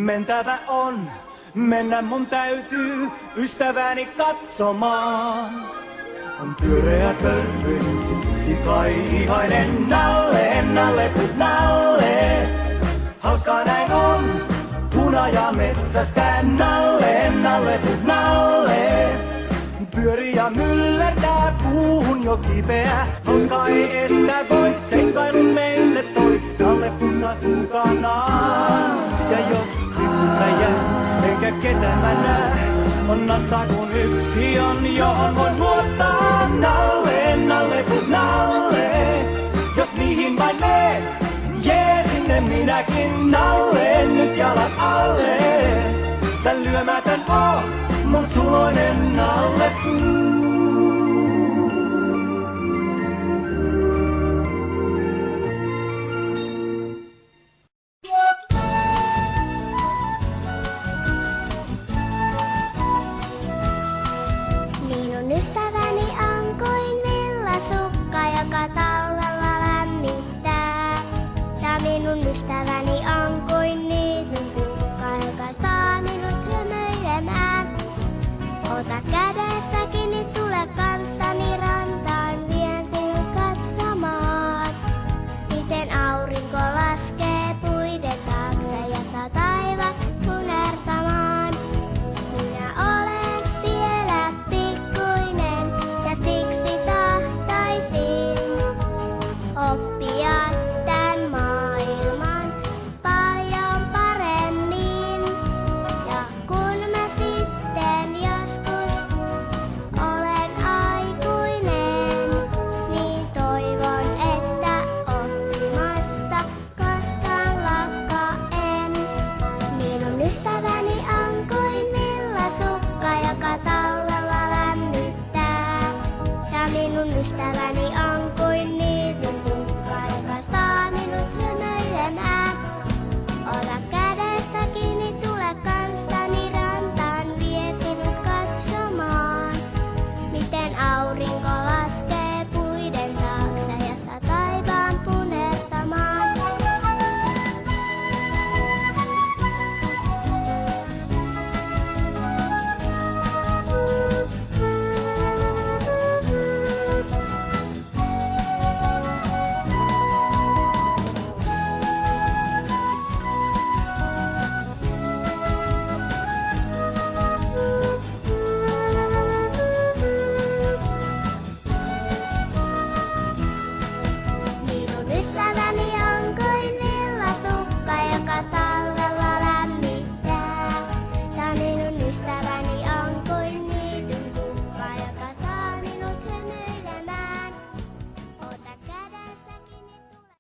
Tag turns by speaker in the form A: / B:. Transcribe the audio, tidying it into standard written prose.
A: Mentävä on, mennä mun täytyy ystäväni katsomaan. On pyöreä pöllöinen, siksi kai ihainen nalle, nalle. Hauskaa näin on, hunaja metsästä nalle, nalle. Pyöri ja myllertää puuhun jo kipeä. Hauskaa ei estä voi, seikkailun meille toi. Nalle punnas mukanaan. Ja jos yksinä jää, enkä ketään mä näe, on nasta kun yksi on, johon voin luottaa. Nalle, nalle. Jos niihin vain meet, jee sinne minäkin. Nalle, nyt jalat alle. Sä lyömätön oot, mun suloinen Nalle.